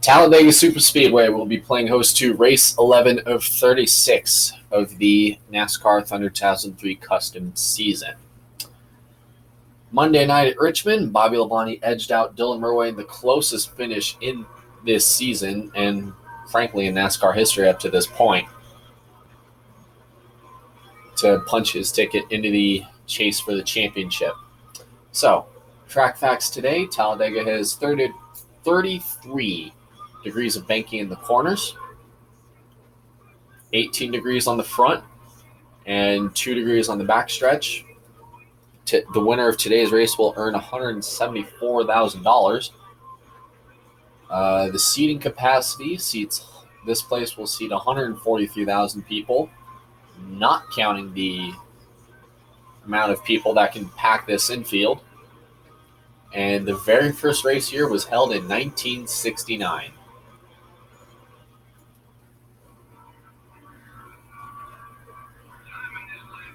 Talladega Superspeedway will be playing host to race 11 of 36 of the NASCAR Thunder 2003 custom season. Monday night at Richmond, Bobby Labonte edged out Dylan Murray in the closest finish in this season and, frankly, in NASCAR history up to this point, to punch his ticket into the chase for the championship. So, track facts today: Talladega has 33 degrees of banking in the corners, 18 degrees on the front, and 2 degrees on the backstretch. The winner of today's race will earn $174,000. The seating capacity this place will seat 143,000 people, not counting the amount of people that can pack this infield. And the very first race here was held in 1969.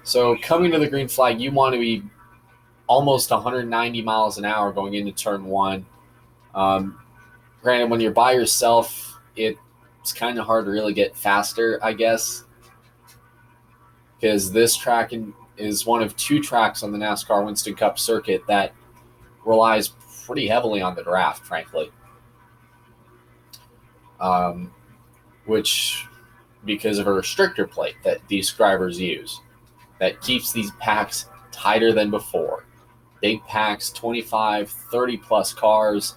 So coming to the green flag, you want to be almost 190 miles an hour going into turn one. Granted, when you're by yourself, it's kind of hard to really get faster, I guess, because this track is one of two tracks on the NASCAR Winston Cup circuit that relies pretty heavily on the draft, frankly. Which, because of a restrictor plate that these drivers use, that keeps these packs tighter than before. Big packs, 25, 30-plus cars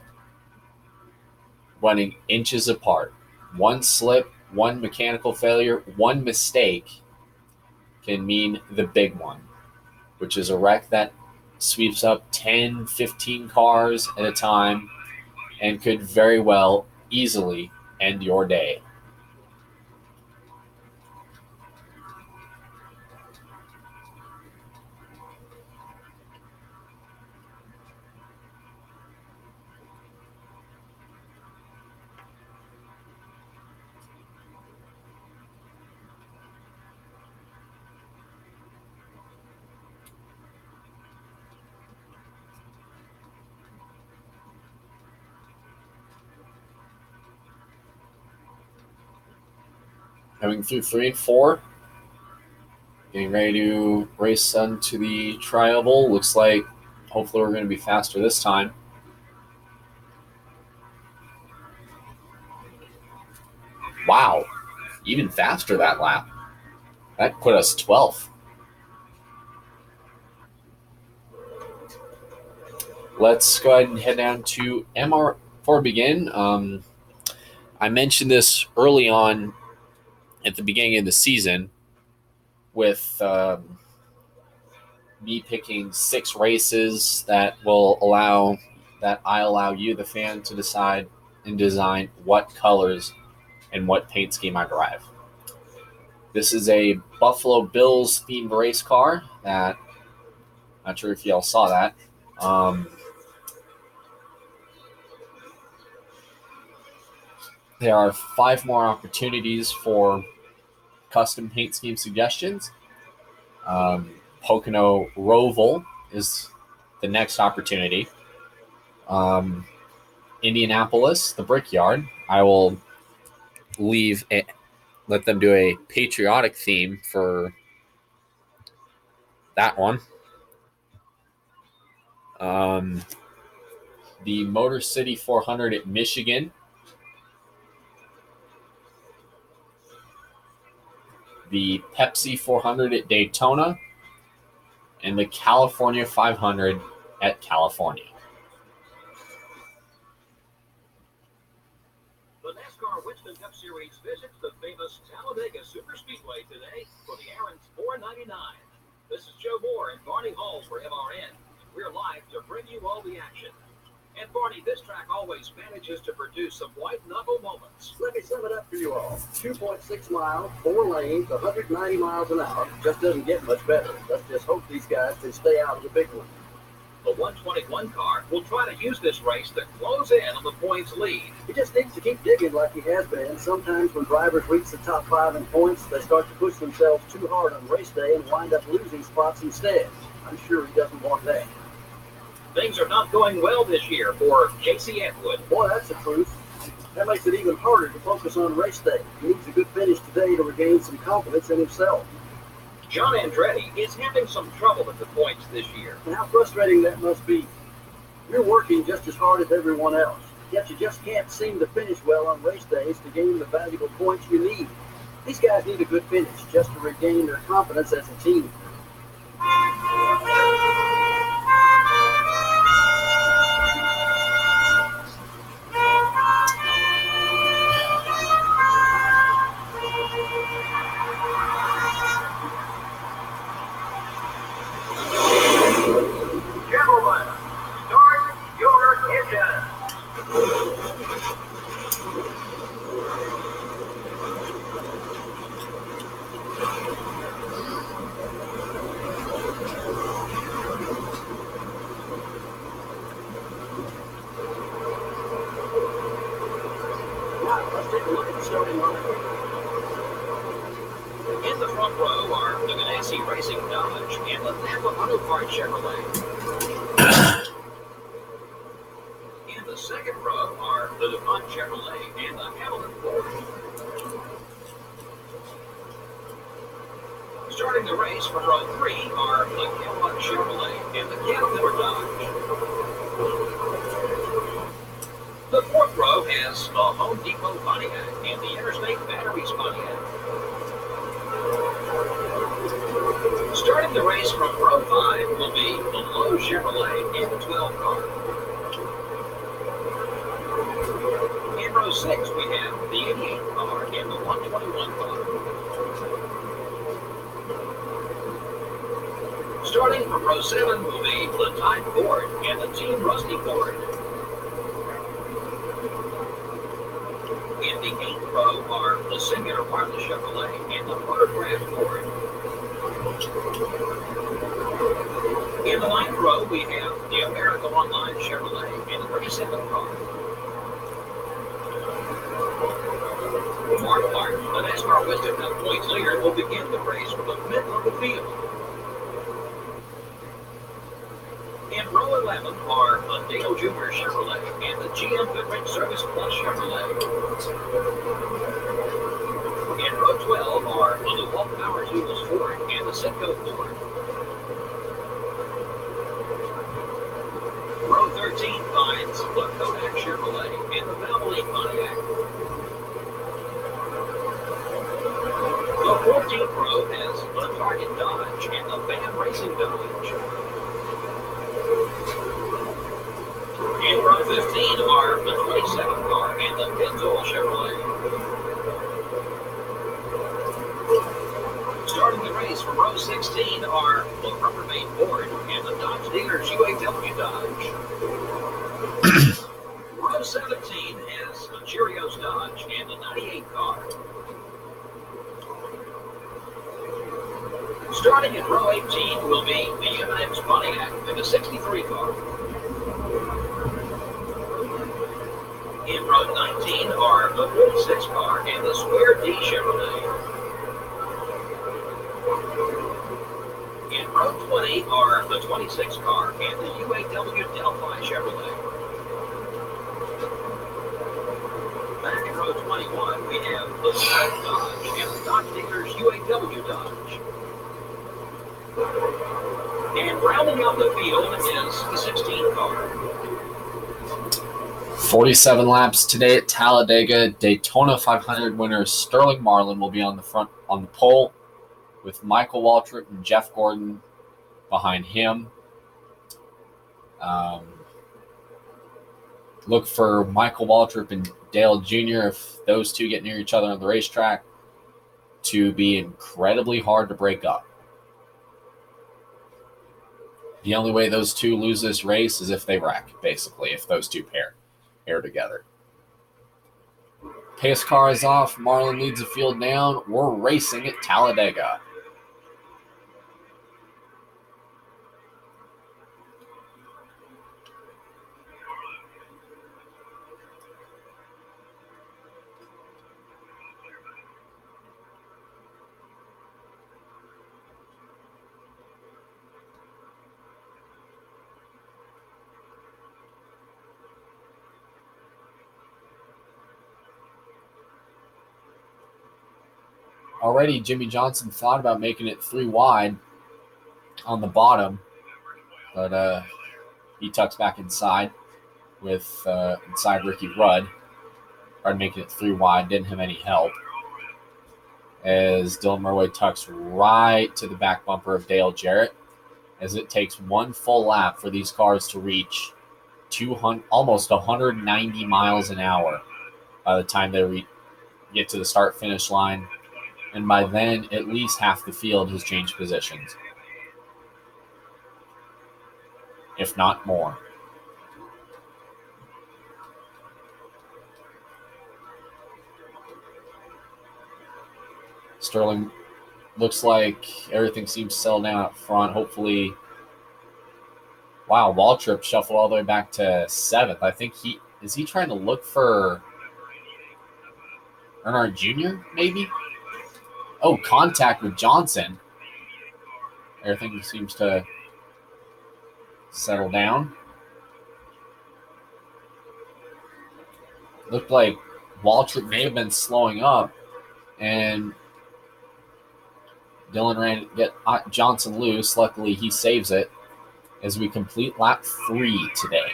running inches apart. One slip, one mechanical failure, one mistake can mean the big one, which is a wreck that sweeps up 10, 15 cars at a time and could very well easily end your day. Coming through 3 and 4, getting ready to race onto the tri-oval. Looks like hopefully we're going to be faster this time. Wow, even faster that lap. That put us 12th. Let's go ahead and head down to MR for begin. I mentioned this early on at the beginning of the season with me picking 6 races that I allow you, the fan, to decide and design what colors and what paint scheme I drive. This is a Buffalo Bills themed race car that, not sure if y'all saw that. There are 5 more opportunities for custom paint scheme suggestions. Pocono Roval is the next opportunity. Indianapolis, the Brickyard. I will let them do a patriotic theme for that one. The Motor City 400 at Michigan. The Pepsi 400 at Daytona, and the California 500 at California. The NASCAR Winston Cup Series visits the famous Talladega Superspeedway today for the errands $4.99. This is Joe Moore and Barney Halls for MRN. We're live to bring you all the action. And Barney, this track always manages to produce some white-knuckle moments. Let me sum it up for you all. 2.6 miles, 4 lanes, 190 miles an hour. Just doesn't get much better. Let's just hope these guys can stay out of the big one. The 121 car will try to use this race to close in on the points lead. He just needs to keep digging like he has been. Sometimes when drivers reach the top 5 in points, they start to push themselves too hard on race day and wind up losing spots instead. I'm sure he doesn't want that. Things are not going well this year for Casey Atwood. Boy, that's the truth. That makes it even harder to focus on race day. He needs a good finish today to regain some confidence in himself. John Andretti is having some trouble at the points this year. And how frustrating that must be. You're working just as hard as everyone else, yet you just can't seem to finish well on race days to gain the valuable points you need. These guys need a good finish just to regain their confidence as a team. Gentlemen, start your engine. Now, let's take a look at the starting lineup. In the front row are the Ganassi Racing Dodge and the Napa Auto Parts Chevrolet. In the second row are the DuPont Chevrolet and the Hamilton Ford. Starting the race from row 3 are the Kellogg Chevrolet and the Caterpillar Dodge. The fourth row has the Home Depot Pontiac and the Interstate Batteries Pontiac. Starting the race from row 5 will be the Lowe Chevrolet and the 12 car. In row 6 we have the 88 car and the 121 car. Starting from row 7 will be the Tide Ford and the Team Rusty Ford. In the 8th row are the Singular Martha Chevrolet and the Photograph Ford. In the 9th row we have the America Online Chevrolet and the 37 car. Mark Martin, the NASCAR Wisdom Cup points leader, will begin the race from the middle of the field. In row 11 are the Dale Jr. Chevrolet and the GM Goodrich Service Plus Chevrolet. In row 12 are the DeWalt Power Tools Ford and the Citgo Ford. Row 13 finds the Kodak Chevrolet and the Valvoline Pontiac. The 14th row has the Target Dodge and the Van Racing Dodge. In row 15 are the 27 car and the Pinto Chevrolet. Starting the race from row 16 are the Rubbermaid Ford and the Dodge Dealers UAW Dodge. Row 17 has the Cheerios Dodge and the 98 car. Starting at row 18 will be the M&M's Pontiac and the 63 car. In row 19 are the 46 car and the Square D Chevrolet. In row 20 are the 26 car and the UAW Delphi Chevrolet. Back in row 21 we have the South Dodge and the Dodge Dealers UAW Dodge. And rounding out the field is the 16 car. 47 laps today at Talladega. Daytona 500 winner Sterling Marlin will be on the pole, with Michael Waltrip and Jeff Gordon behind him. Look for Michael Waltrip and Dale Jr., if those two get near each other on the racetrack, to be incredibly hard to break up. The only way those two lose this race is if they wreck, basically, if those two pair together. Pace car is off. Marlin leads the field down. We're racing at Talladega. already Jimmy Johnson thought about making it 3 wide on the bottom, but he tucks back inside with inside Ricky Rudd. Tried making it 3 wide, didn't have any help. As Dylan Murway tucks right to the back bumper of Dale Jarrett, as it takes one full lap for these cars to reach almost 190 miles an hour by the time they get to the start-finish line. And by then, at least half the field has changed positions, if not more. Sterling looks like everything seems to settle down up front. Hopefully, wow, Waltrip shuffled all the way back to 7th. I think is he trying to look for Earnhardt Jr., maybe? Oh, contact with Johnson. Everything seems to settle down. Looked like Waltrip may have been slowing up, and Dylan ran to get Johnson loose. Luckily, he saves it as we complete lap 3 today.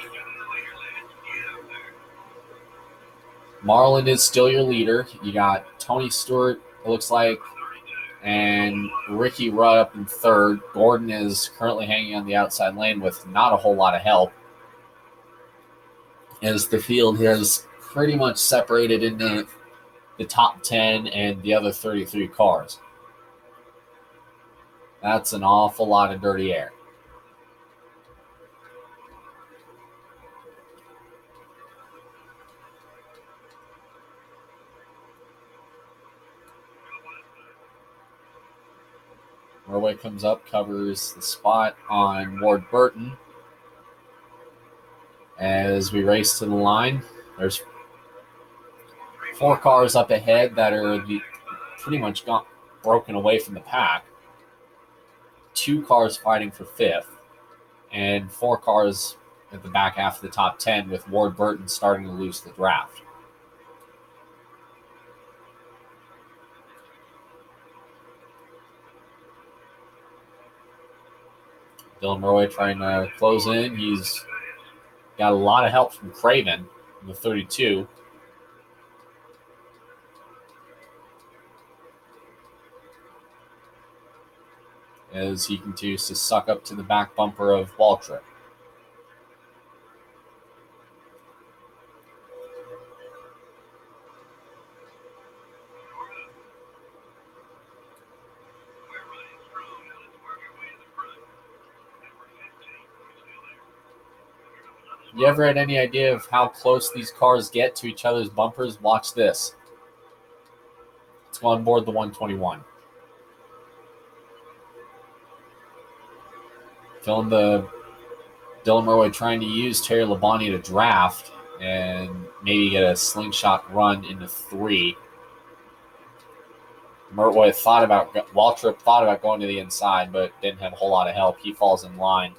Marlin is still your leader. You got Tony Stewart, it looks like, and Ricky Rudd up in 3rd. Gordon is currently hanging on the outside lane with not a whole lot of help, as the field has pretty much separated into the top 10 and the other 33 cars. That's an awful lot of dirty air. Murway comes up, covers the spot on Ward Burton. As we race to the line, there's 4 cars up ahead that are pretty much broken away from the pack. 2 cars fighting for 5th, and 4 cars at the back half of the top 10, with Ward Burton starting to lose the draft. Dylan Murway trying to close in. He's got a lot of help from Craven in the 32. As he continues to suck up to the back bumper of Waltrip. You ever had any idea of how close these cars get to each other's bumpers? Watch this. Let's go on board the 121. Dylan Murway trying to use Terry Labonte to draft and maybe get a slingshot run into 3. Waltrip thought about going to the inside, but didn't have a whole lot of help. He falls in line.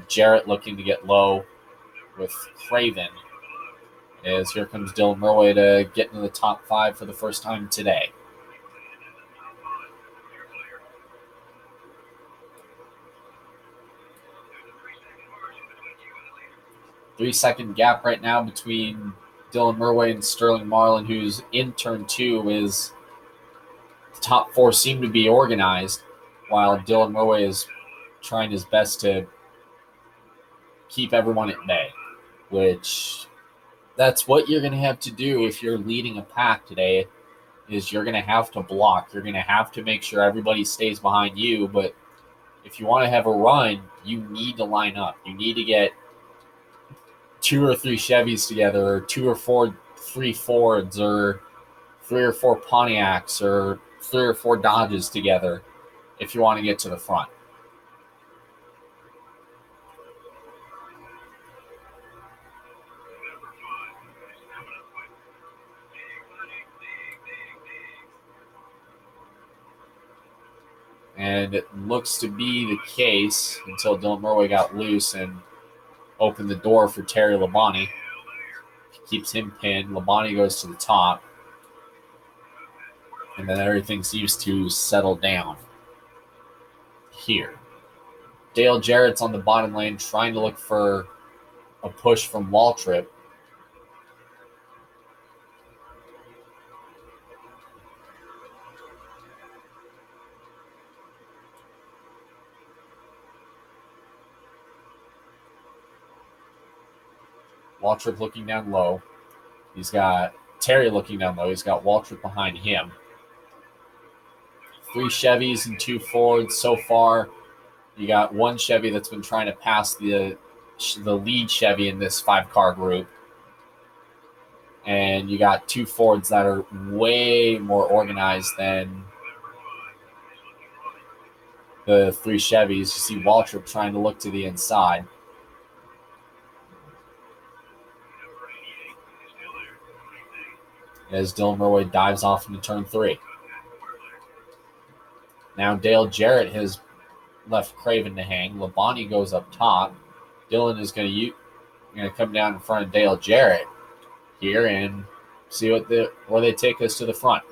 Jarrett looking to get low with Craven. As here comes Dylan Murway to get into the top 5 for the first time today. Three-second gap right now between Dylan Murway and Sterling Marlin, who's in turn 2, is the top 4 seem to be organized, while Dylan Murway is trying his best to keep everyone at bay, which that's what you're going to have to do if you're leading a pack today, is you're going to have to block. You're going to have to make sure everybody stays behind you, but if you want to have a run, you need to line up. You need to get 2 or 3 Chevys together, or 3 Fords, or 3 or 4 Pontiacs, or 3 or 4 Dodges together if you want to get to the front. And it looks to be the case until Dylan Murway got loose and opened the door for Terry Labonte. Keeps him pinned. Labonte goes to the top. And then everything seems to settle down here. Dale Jarrett's on the bottom lane trying to look for a push from Waltrip. Waltrip looking down low. He's got Terry looking down low. He's got Waltrip behind him. 3 Chevys and 2 Fords so far. You got 1 Chevy that's been trying to pass the lead Chevy in this 5-car group. And you got 2 Fords that are way more organized than the 3 Chevys. You see Waltrip trying to look to the inside. As Dylan Murway dives off into turn 3. Now Dale Jarrett has left Craven to hang. Labonte goes up top. Dylan is going to come down in front of Dale Jarrett here and see where they take us to the front.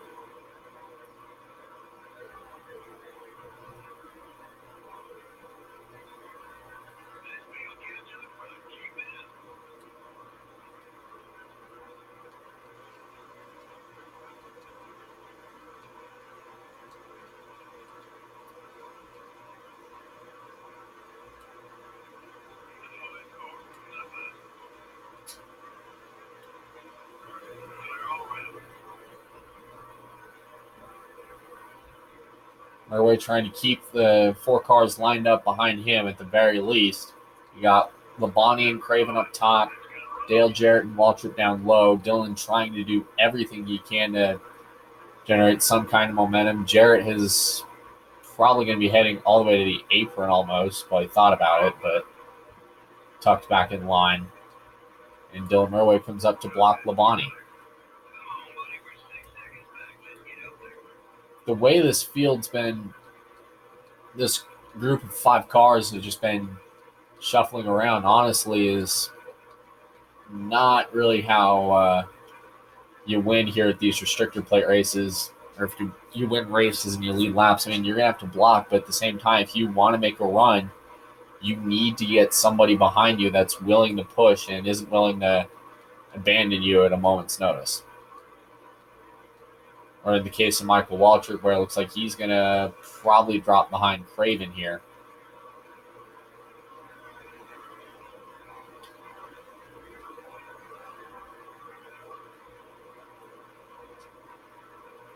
Murway trying to keep the 4 cars lined up behind him at the very least. You got Labonte and Craven up top, Dale Jarrett and Waltrip down low. Dylan trying to do everything he can to generate some kind of momentum. Jarrett is probably going to be heading all the way to the apron almost. Well, he thought about it, but tucked back in line. And Dylan Murway comes up to block Labonte. The way this field's been, this group of 5 cars have just been shuffling around, honestly, is not really how you win here at these restrictor plate races. Or if you win races and you lead laps, I mean, you're going to have to block. But at the same time, if you want to make a run, you need to get somebody behind you that's willing to push and isn't willing to abandon you at a moment's notice. Or in the case of Michael Waltrip, where it looks like he's going to probably drop behind Craven here.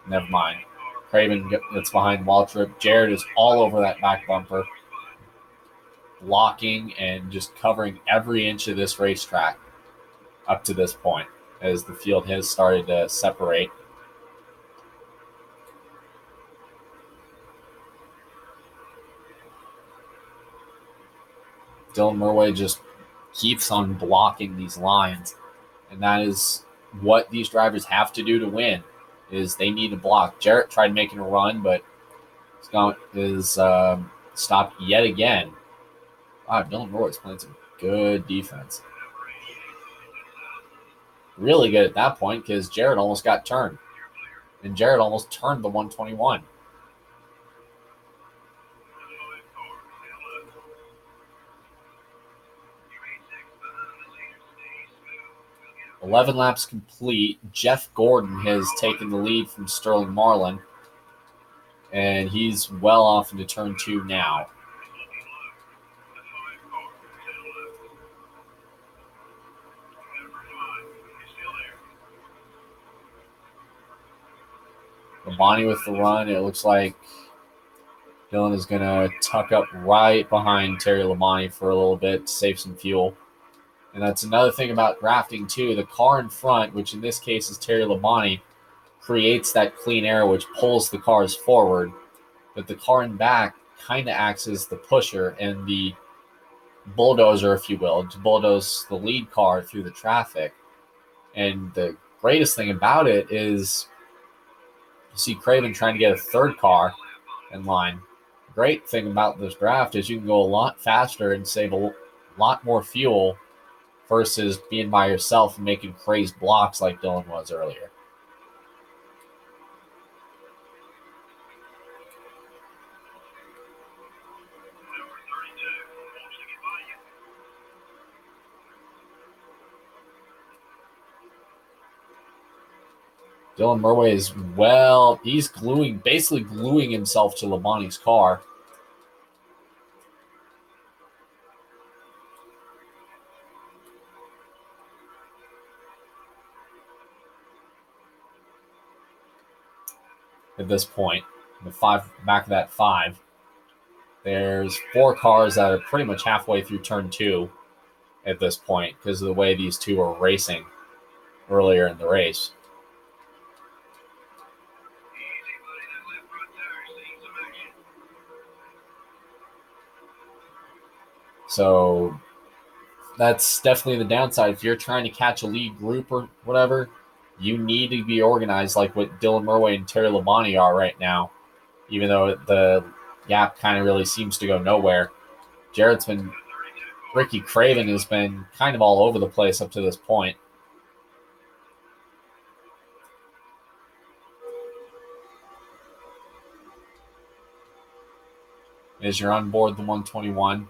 Never mind. Craven gets behind Waltrip. Jarrett is all over that back bumper, blocking and just covering every inch of this racetrack up to this point as the field has started to separate. Dylan Murway just keeps on blocking these lines, and that is what these drivers have to do to win, is they need to block. Jarrett tried making a run, but is stopped yet again. Wow, Dylan Murway's playing some good defense. Really good at that point because Jarrett almost got turned, and Jarrett almost turned the 121. 11 laps complete. Jeff Gordon has taken the lead from Sterling Marlin, and he's well off into turn 2 now. Labonte with the run. It looks like Dylan is going to tuck up right behind Terry Labonte for a little bit to save some fuel. And that's another thing about drafting, too. The car in front, which in this case is Terry Labonte, creates that clean air, which pulls the cars forward. But the car in back kind of acts as the pusher and the bulldozer, if you will, to bulldoze the lead car through the traffic. And the greatest thing about it is you see Craven trying to get a third car in line. The great thing about this draft is you can go a lot faster and save a lot more fuel versus being by yourself and making crazy blocks like Dylan was earlier. Dylan Murray is, he's basically gluing himself to Labonte's car. At this point, back of that 5, there's 4 cars that are pretty much halfway through turn 2 at this point because of the way these two are racing earlier in the race. So that's definitely the downside. If you're trying to catch a lead group or whatever, you need to be organized like what Dylan Murray and Terry Labonte are right now, even though the gap kind of really seems to go nowhere. Ricky Craven has been kind of all over the place up to this point. As you're on board the 121.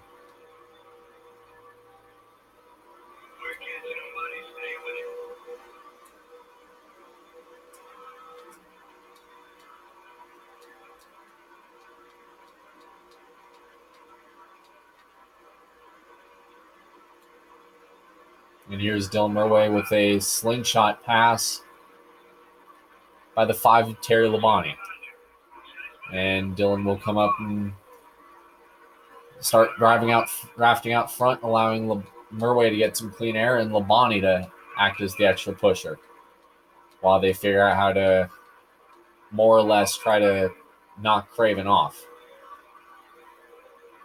And here's Dylan Murray with a slingshot pass by the 5 Terry Labonte. And Dylan will come up and start drafting out front, allowing Murray to get some clean air and Labonte to act as the extra pusher while they figure out how to more or less try to knock Craven off,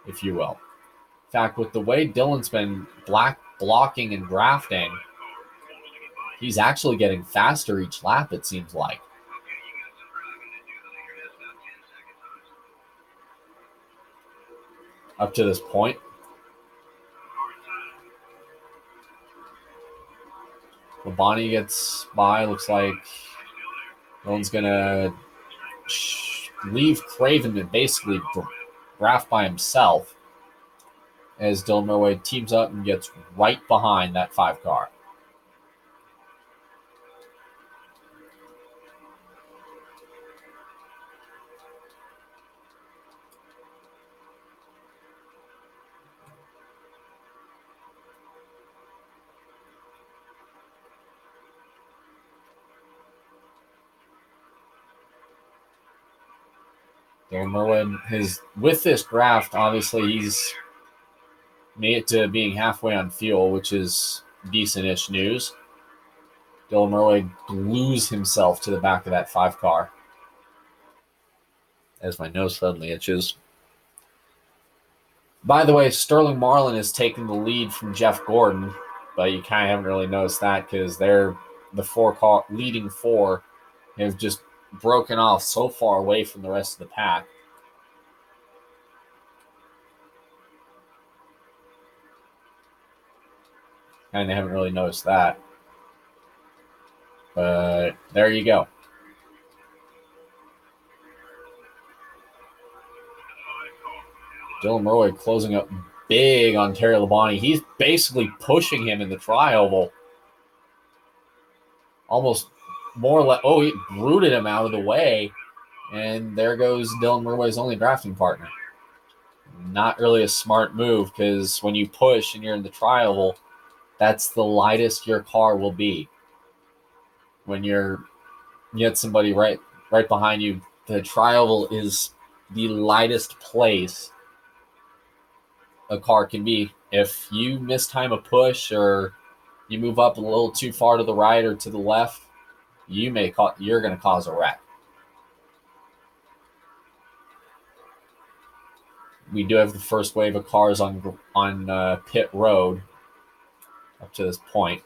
if you will. In fact, with the way Dylan's been blocking and drafting, he's actually getting faster each lap, it seems like. Up to this point. Labonte gets by. Looks like Dylan's going to leave Craven to basically draft by himself as Dylan Murray teams up and gets right behind that 5 car. Dylan Murray with this draft, obviously he's made it to being halfway on fuel, which is decent-ish news. Dylan Murray glues himself to the back of that 5 car. As my nose suddenly itches. By the way, Sterling Marlin has taken the lead from Jeff Gordon, but you kind of haven't really noticed that because the leading 4 have just broken off so far away from the rest of the pack. Kind of haven't really noticed that. But there you go. Dylan Murray closing up big on Terry Labonte. He's basically pushing him in the tri-oval. Almost more or less. Oh, he rooted him out of the way. And there goes Dylan Murray's only drafting partner. Not really a smart move because when you push and you're in the tri-oval, that's the lightest your car will be. When you get somebody right behind you, the tri-oval is the lightest place a car can be. If you mistime a push or you move up a little too far to the right or to the left, you're going to cause a wreck. We do have the first wave of cars on pit road up to this point.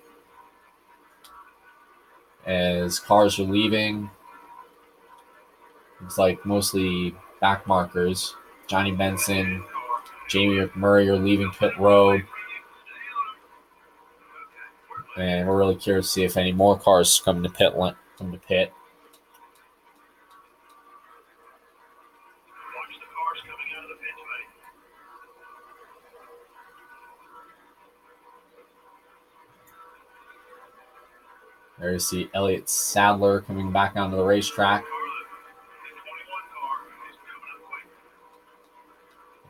As cars are leaving, it's like mostly back markers. Johnny Benson, Jamie McMurray are leaving pit road. And we're really curious to see if any more cars come to pit. There's the Elliott Sadler coming back onto the racetrack.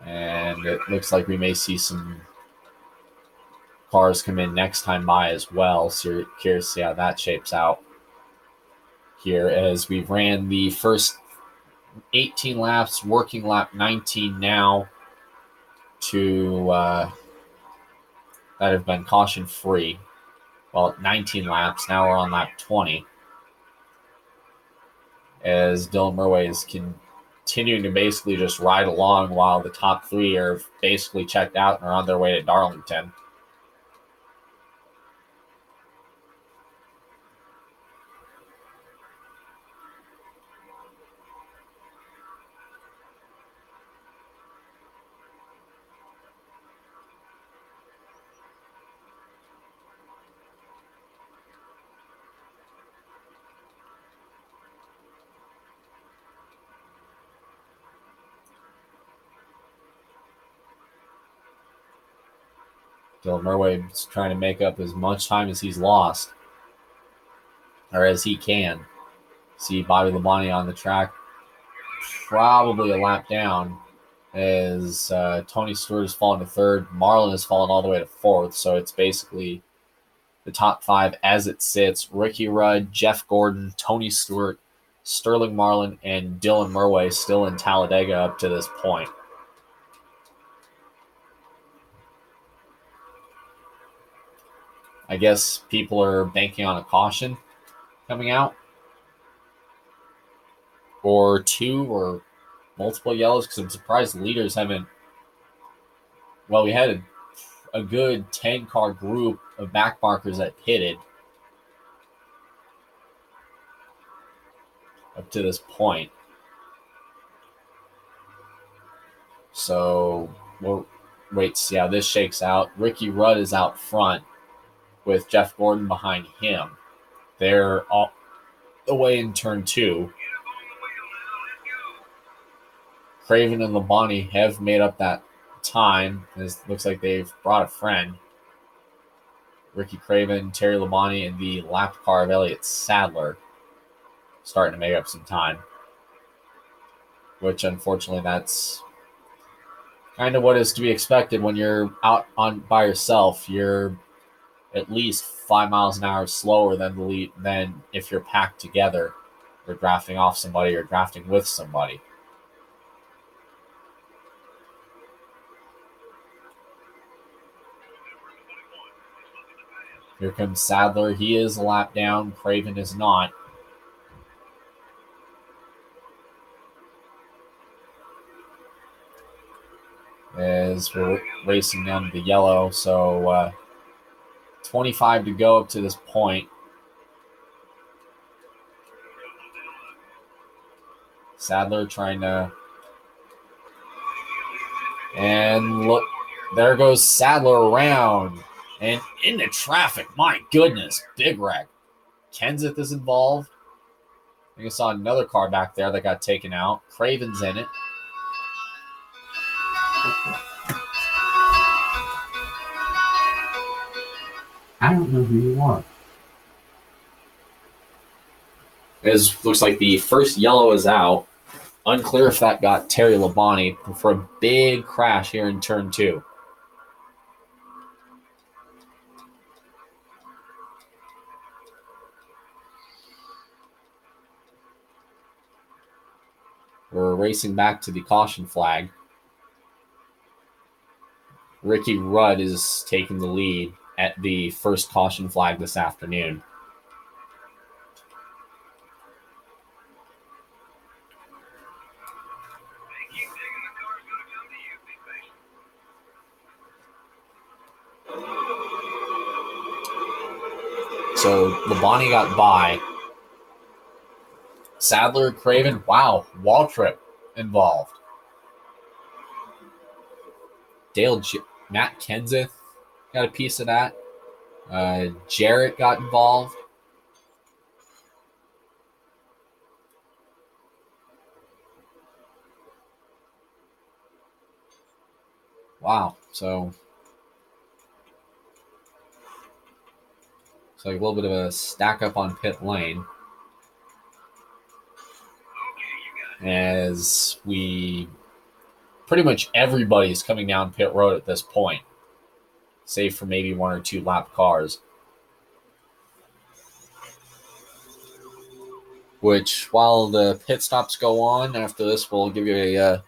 And it looks like we may see some cars come in next time by as well. So curious to see how that shapes out here as we ran the first 18 laps, working lap 19 now to that have been caution free. Well, 19 laps. Now we're on lap 20 as Dylan Murway is continuing to basically just ride along while the top three are basically checked out and are on their way to Darlington. Dylan Murway is trying to make up as much time as he's lost, or as he can. See Bobby Labonte on the track, probably a lap down, as Tony Stewart has fallen to third. Marlin has fallen all the way to fourth, so it's basically the top five as it sits. Ricky Rudd, Jeff Gordon, Tony Stewart, Sterling Marlin, and Dylan Murway still in Talladega up to this point. I guess people are banking on a caution coming out, or two or multiple yellows, because I'm surprised the leaders haven't. Well, we had a good 10-car group of back markers that pitted up to this point. So we'll wait to see how this shakes out. Ricky Rudd is out front with Jeff Gordon behind him. They're all the way in turn two. Craven and Labonte have made up that time. It looks like they've brought a friend. Ricky Craven, Terry Labonte, and the lap car of Elliott Sadler starting to make up some time. Which, unfortunately, that's kind of what is to be expected when you're out on by yourself. You're at least 5 miles an hour slower than the lead than if you're packed together, or drafting off somebody or drafting with somebody. Here comes Sadler. He is a lap down. Craven is not. As we're racing down to the yellow, so 25 to go up to this point. Sadler trying to, and look, there goes Sadler around and into traffic. My goodness, big wreck. Kenseth is involved. I think I saw another car back there that got taken out. Craven's in it. I don't know who you are. It looks like the first yellow is out. Unclear if that got Terry Labonte for a big crash here in turn two. We're racing back to the caution flag. Ricky Rudd is taking the lead at the first caution flag this afternoon. So Labonte got by. Sadler, Craven, wow, wall trip involved. Matt Kenseth got a piece of that. Jarrett got involved. Wow, so So a little bit of a stack up on pit lane. As we pretty much everybody's coming down pit road at this point, save for maybe one or two lap cars. Which, while the pit stops go on, after this, we'll give you a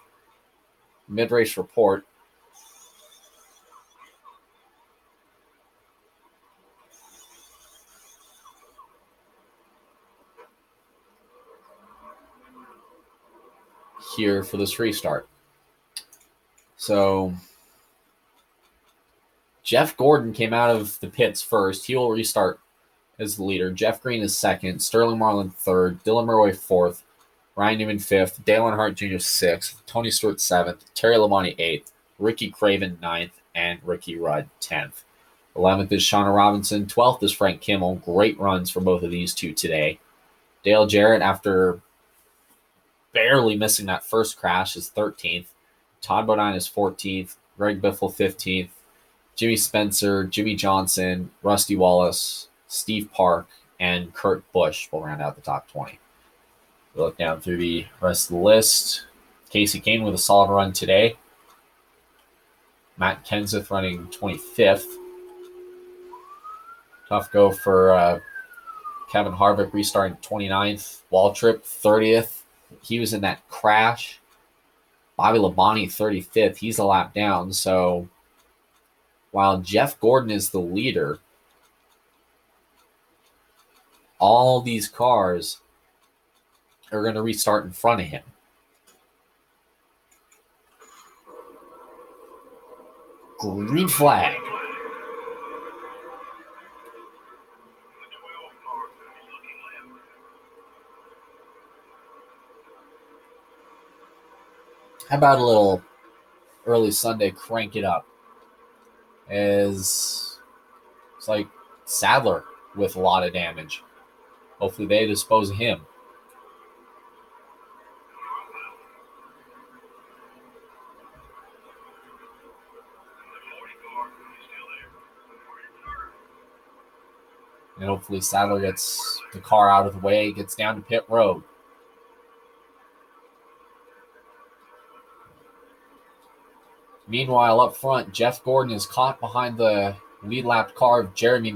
mid-race report. Here for this restart. So Jeff Gordon came out of the pits first. He will restart as the leader. Jeff Green is second. Sterling Marlin third. Dylan Murray fourth. Ryan Newman fifth. Dale Earnhardt Jr. sixth. Tony Stewart seventh. Terry Labonte eighth. Ricky Craven ninth. And Ricky Rudd 10th. 11th is Shauna Robinson. 12th is Frank Kimmel. Great runs for both of these two today. Dale Jarrett, after barely missing that first crash, is 13th. Todd Bodine is 14th. Greg Biffle 15th. Jimmy Spencer, Jimmy Johnson, Rusty Wallace, Steve Park, and Kurt Busch will round out the top 20. We look down through the rest of the list. Casey Kane with a solid run today. Matt Kenseth running 25th. Tough go for Kevin Harvick restarting 29th. Waltrip 30th. He was in that crash. Bobby Labonte 35th. He's a lap down. So while Jeff Gordon is the leader, all these cars are going to restart in front of him. Green flag. How about a little early Sunday crank it up? As it's like Sadler with a lot of damage. Hopefully they dispose of him. And hopefully Sadler gets the car out of the way, gets down to pit road. Meanwhile, up front, Jeff Gordon is caught behind the lead lap car of Jeremy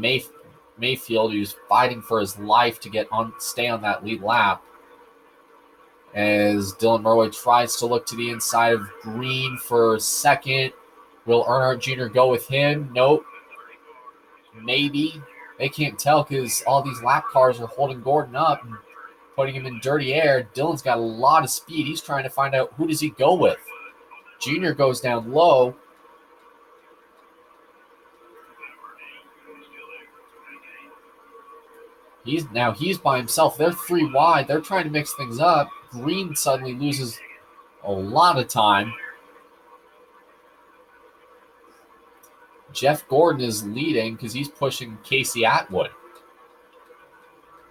Mayfield, who's fighting for his life to stay on that lead lap. As Dylan Murray tries to look to the inside of Green for second. Will Earnhardt Jr. go with him? Nope. Maybe. They can't tell because all these lap cars are holding Gordon up and putting him in dirty air. Dylan's got a lot of speed. He's trying to find out who does he go with. Junior goes down low. He's by himself. They're three wide. They're trying to mix things up. Green suddenly loses a lot of time. Jeff Gordon is leading because he's pushing Casey Atwood,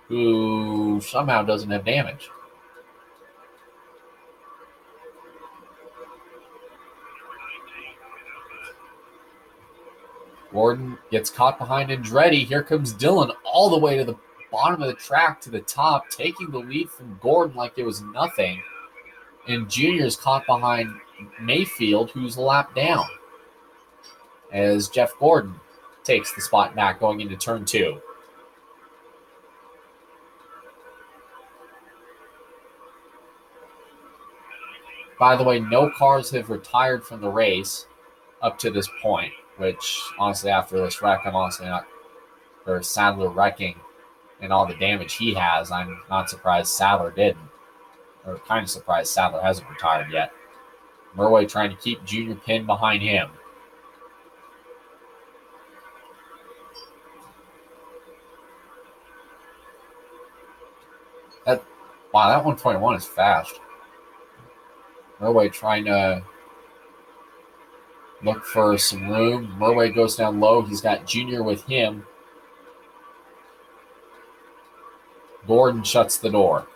who somehow doesn't have damage. Gordon gets caught behind Andretti. Here comes Dylan all the way to the bottom of the track to the top, taking the lead from Gordon like it was nothing. And Junior's caught behind Mayfield, who's a lap down, as Jeff Gordon takes the spot back going into turn 2. By the way, no cars have retired from the race up to this point, which honestly, after this wreck, I'm honestly not, for Sadler wrecking and all the damage he has, I'm not surprised Sadler didn't. Or kind of surprised Sadler hasn't retired yet. Murray trying to keep Junior pinned behind him. That 121 is fast. Murray trying to look for some room. Murray goes down low. He's got Junior with him. Gordon shuts the door.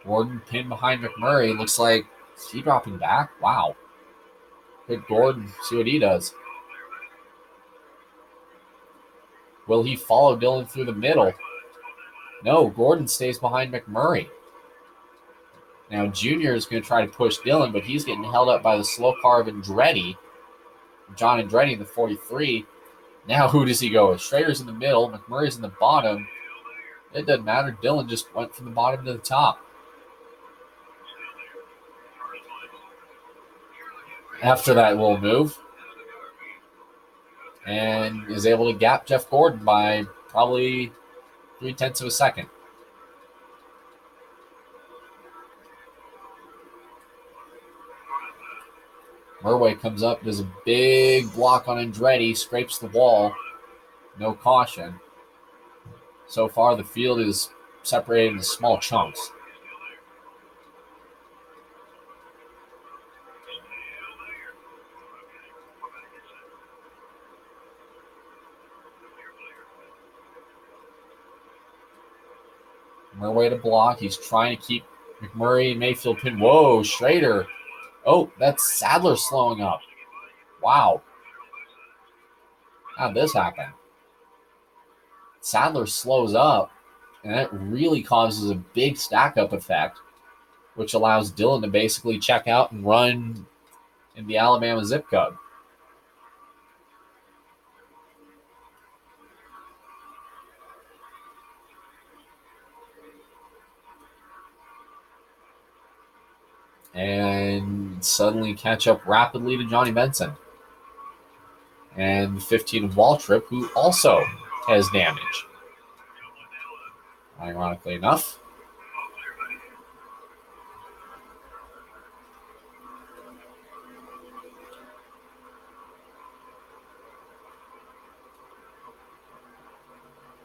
Gordon pinned behind McMurray. Looks like Is he dropping back? Wow. Hit Gordon. See what he does. Will he follow Dillon through the middle? No, Gordon stays behind McMurray. Now, Junior is going to try to push Dillon, but he's getting held up by the slow car of Andretti. John Andretti in the 43. Now, who does he go with? Schrader's in the middle. McMurray's in the bottom. It doesn't matter. Dillon just went from the bottom to the top. After that little move, and is able to gap Jeff Gordon by probably 0.3 of a second. Murway comes up, does a big block on Andretti, scrapes the wall. No caution. So far, the field is separated into small chunks. Murway to block. He's trying to keep McMurray and Mayfield pinned. Whoa, Schrader. Oh, that's Sadler slowing up. Wow. How'd this happen? Sadler slows up, and that really causes a big stack-up effect, which allows Dillon to basically check out and run in the Alabama zip code. And suddenly catch up rapidly to Johnny Benson. And 15 of Waltrip, who also has damage. Ironically enough.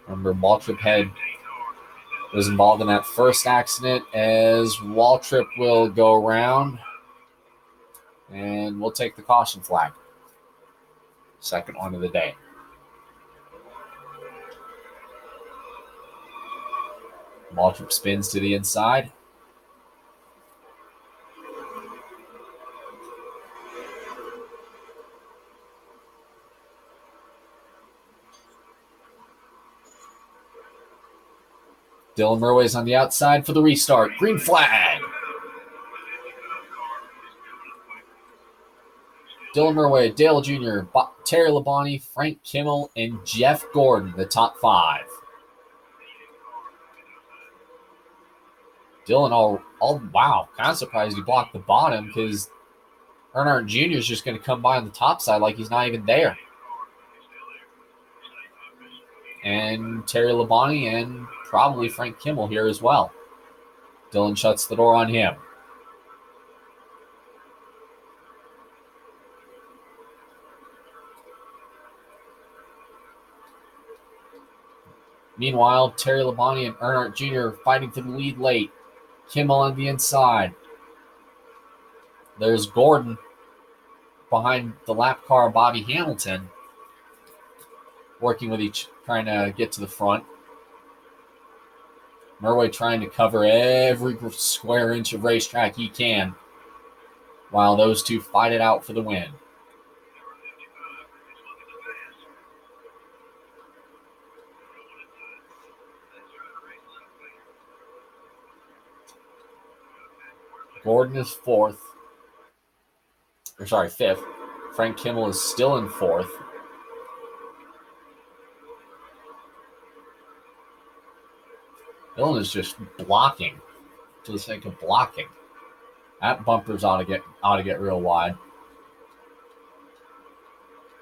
Remember, Waltrip was involved in that first accident, as Waltrip will go around, and we'll take the caution flag. Second one of the day. Waltrip spins to the inside. Dylan Murway's on the outside for the restart. Green flag. Dylan Murway, Dale Jr., Terry Labonte, Frank Kimmel, and Jeff Gordon, the top five. Dylan, wow, kind of surprised he blocked the bottom because Earnhardt Jr. is just going to come by on the top side like he's not even there. And Terry Labonte and probably Frank Kimmel here as well. Dylan shuts the door on him. Meanwhile, Terry Labonte and Earnhardt Jr. fighting for the lead late. Kimmel on the inside. There's Gordon behind the lap car, Bobby Hamilton, working with each, trying to get to the front. Murway trying to cover every square inch of racetrack he can, while those two fight it out for the win. Gordon is fifth. Frank Kimmel is still in fourth. Dylan is just blocking for the sake of blocking. That bumpers ought to get real wide.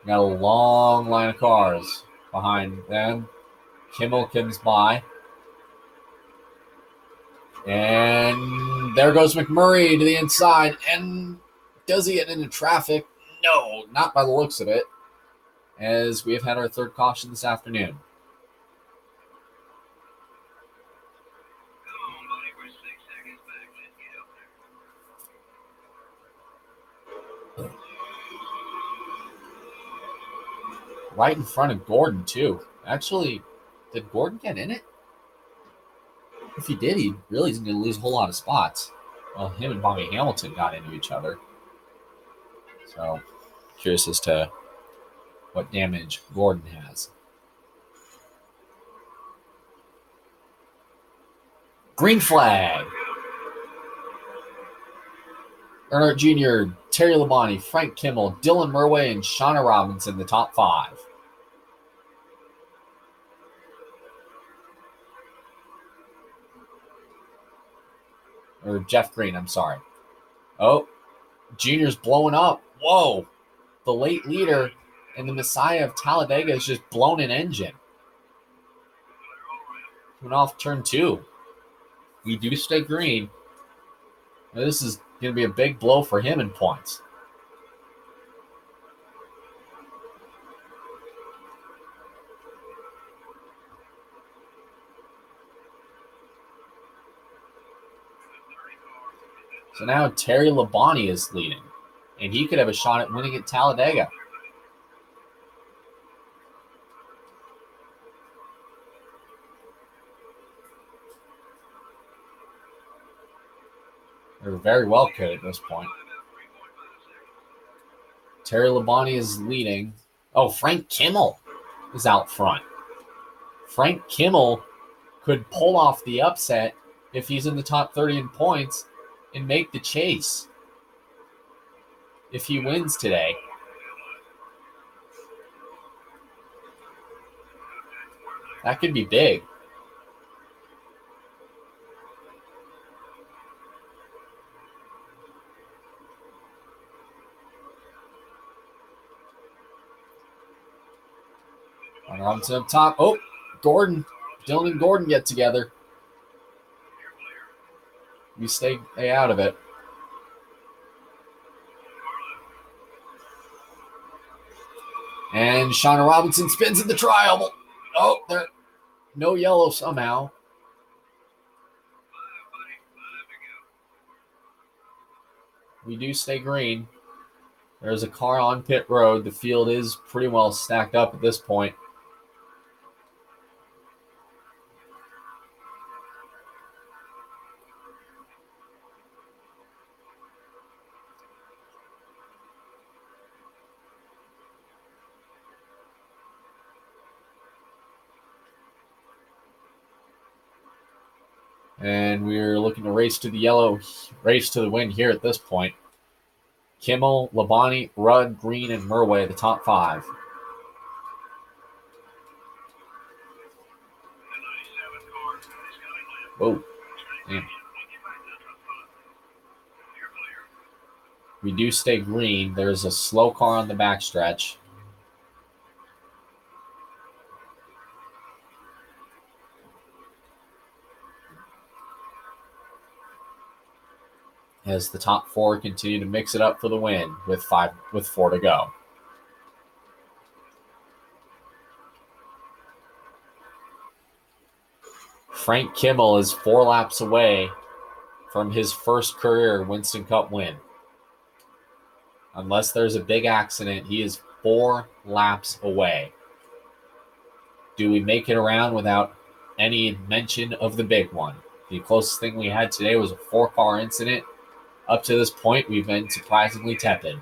Got a long line of cars behind them. Kimmel comes by. And there goes McMurray to the inside. And does he get into traffic? No, not by the looks of it, as we have had our third caution this afternoon. Right in front of Gordon, too. Actually, did Gordon get in it? If he did, he really isn't going to lose a whole lot of spots. Well, him and Bobby Hamilton got into each other. So, curious as to what damage Gordon has. Green flag. Earnhardt Jr., Terry Labonte, Frank Kimmel, Dylan Murway, and Shauna Robinson, the top 5. Or Jeff Green, I'm sorry. Oh, Junior's blowing up. Whoa. The late leader and the Messiah of Talladega has just blown an engine. Went off turn 2. We do stay green. Now, this is going to be a big blow for him in points. So now Terry Labonte is leading, and he could have a shot at winning at Talladega. Or very well could at this point. Terry Labonte is leading. Oh, Frank Kimmel is out front. Frank Kimmel could pull off the upset if he's in the top 30 in points and make the chase if he wins today. That could be big. Robinson up top. Oh, Gordon. Dylan and Gordon get together. We stay out of it. And Shauna Robinson spins in the trial. Oh, there. No yellow somehow. We do stay green. There's a car on pit road. The field is pretty well stacked up at this point. And we're looking to race to the win here at this point. Kimmel, Labonte, Rudd, Green, and Murway, the top 5. Oh, damn. We do stay green. There's a slow car on the backstretch. As the top 4 continue to mix it up for the win with 4 to go. Frank Kimmel is 4 laps away from his first career Winston Cup win. Unless there's a big accident, he is 4 laps away. Do we make it around without any mention of the big one? The closest thing we had today was a 4-car incident. Up to this point, we've been surprisingly tepid.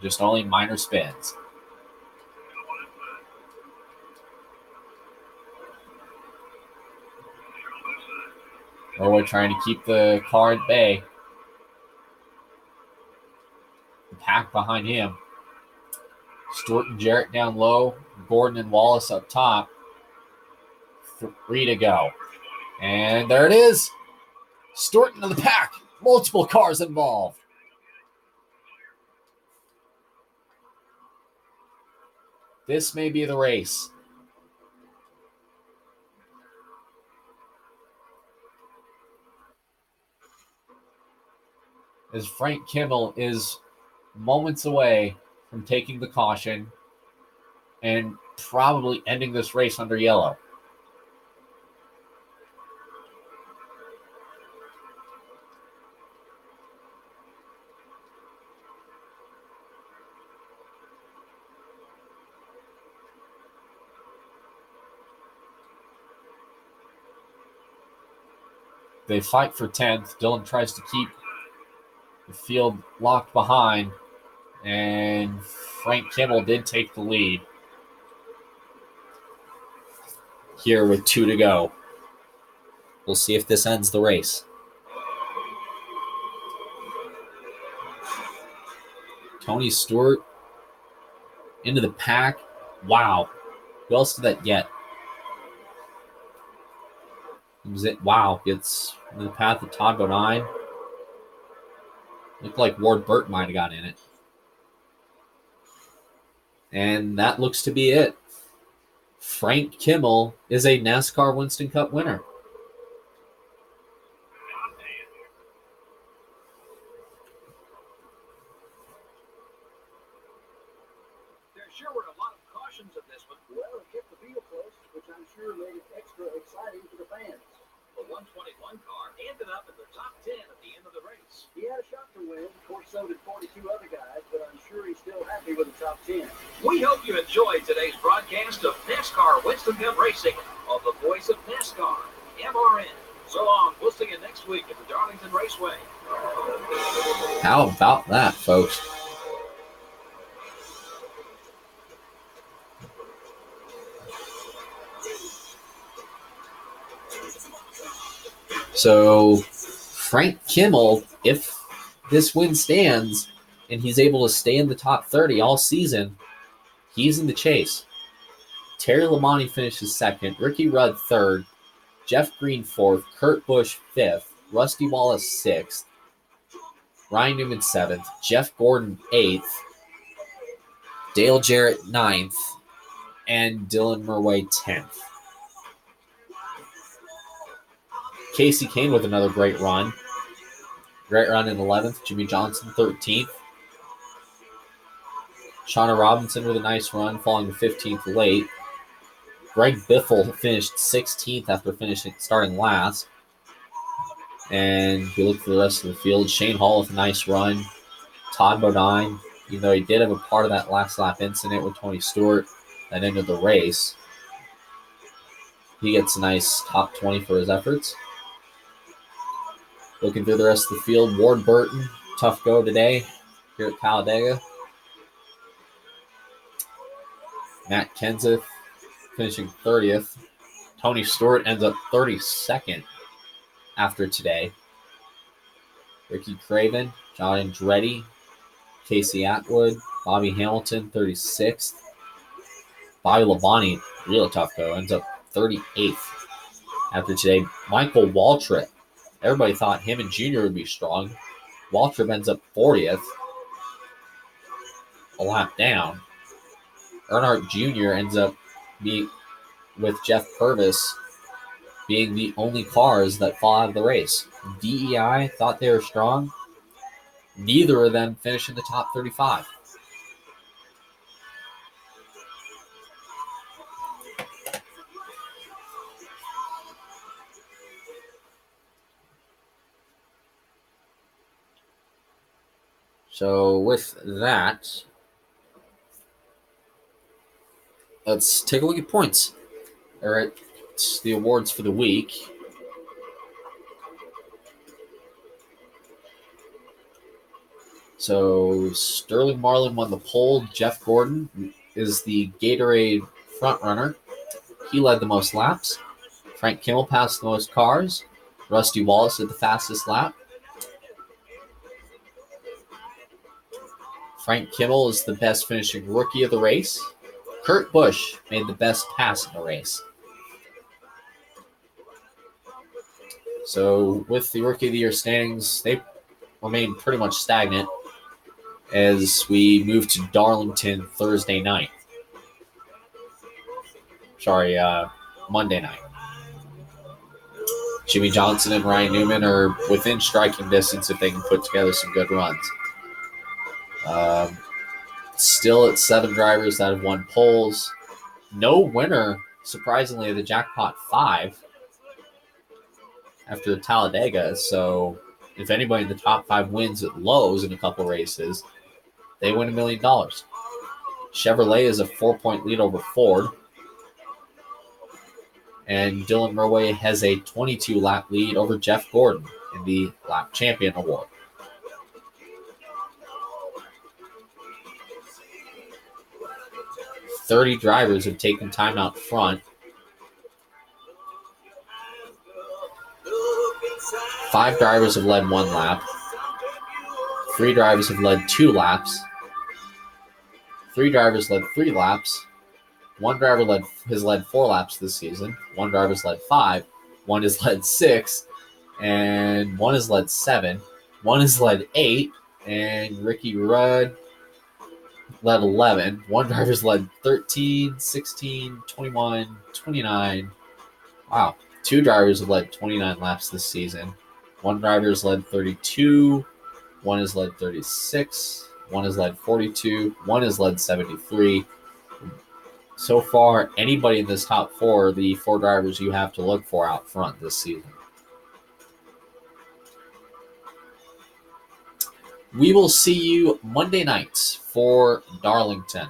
Just only minor spins. Murway trying to keep the car at bay. The pack behind him. Stewart and Jarrett down low. Gordon and Wallace up top. 3 to go. And there it is. Stewart into the pack. Multiple cars involved. This may be the race. As Frank Kimmel is moments away from taking the caution and probably ending this race under yellow. They fight for 10th. Dylan tries to keep The field locked behind, and Frank Kimmel did take the lead here with 2 to go. We'll see if this ends the race. Tony Stewart into the pack. Wow. Who else did that get? Was it? Wow. Gets into the path of Todd Bodine. Looked like Ward Burton might have got in it. And that looks to be it. Frank Kimmel is a NASCAR Winston Cup winner. There sure were a lot of cautions in this one. Well, it kept the field close, which I'm sure made it extra exciting for the fans. The 121 car ended up in the top 10 at the end of the race. He had a shot to win. Of course, so did 42 other guys, but I'm sure he's still happy with the top 10. We hope you enjoyed today's broadcast of NASCAR Winston Cup Racing on the voice of NASCAR, MRN. So long. We'll see you next week at the Darlington Raceway. How about that, folks? So, Frank Kimmel, if this win stands and he's able to stay in the top 30 all season, he's in the chase. Terry Labonte finishes second, Ricky Rudd third, Jeff Green fourth, Kurt Busch fifth, Rusty Wallace sixth, Ryan Newman seventh, Jeff Gordon eighth, Dale Jarrett ninth, and Dylan Murway 10th. Casey Kane with another great run. Great run in 11th. Jimmy Johnson 13th. Shauna Robinson with a nice run, falling to 15th late. Greg Biffle finished 16th after starting last. And we look for the rest of the field. Shane Hall with a nice run. Todd Bodine, even though he did have a part of that last lap incident with Tony Stewart that ended the race, he gets a nice top 20 for his efforts. Looking through the rest of the field, Ward Burton, tough go today here at Talladega. Matt Kenseth finishing 30th. Tony Stewart ends up 32nd after today. Ricky Craven, John Andretti, Casey Atwood, Bobby Hamilton, 36th. Bobby Labonte, real tough go, ends up 38th after today. Michael Waltrip, everybody thought him and Junior would be strong. Waltrip ends up 40th, a lap down. Earnhardt Jr. ends up being, with Jeff Purvis, being the only cars that fall out of the race. DEI thought they were strong. Neither of them finished in the top 35. So with that, let's take a look at points. All right, it's the awards for the week. So Sterling Marlin won the pole. Jeff Gordon is the Gatorade front runner. He led the most laps. Frank Kimmel passed the most cars. Rusty Wallace had the fastest lap. Frank Kimmel is the best finishing rookie of the race. Kurt Busch made the best pass in the race. So with the Rookie of the Year standings, they remain pretty much stagnant as we move to Darlington Thursday night. Monday night. Jimmy Johnson and Ryan Newman are within striking distance if they can put together some good runs. Still at 7 drivers that have won poles. No winner, surprisingly, of the Jackpot 5 after Talladega. So if anybody in the top 5 wins at Lowe's in a couple races, they win $1 million. Chevrolet is a 4-point lead over Ford. And Dylan Murway has a 22-lap lead over Jeff Gordon in the Lap Champion Award. 30 drivers have taken time out front. 5 drivers have led 1 lap. 3 drivers have led 2 laps. 3 drivers led 3 laps. 1 driver has led 4 laps this season. 1 driver's led 5. 1 has led 6. And 1 has led 7. 1 has led 8. And Ricky Rudd led 11. 1 driver's led 13, 16, 21, 29. Wow. 2 drivers have led 29 laps this season. 1 driver has led 32. 1 has led 36. 1 has led 42. 1 has led 73. So far, anybody in this top 4 are the 4 drivers you have to look for out front this season. We will see you Monday nights for Darlington.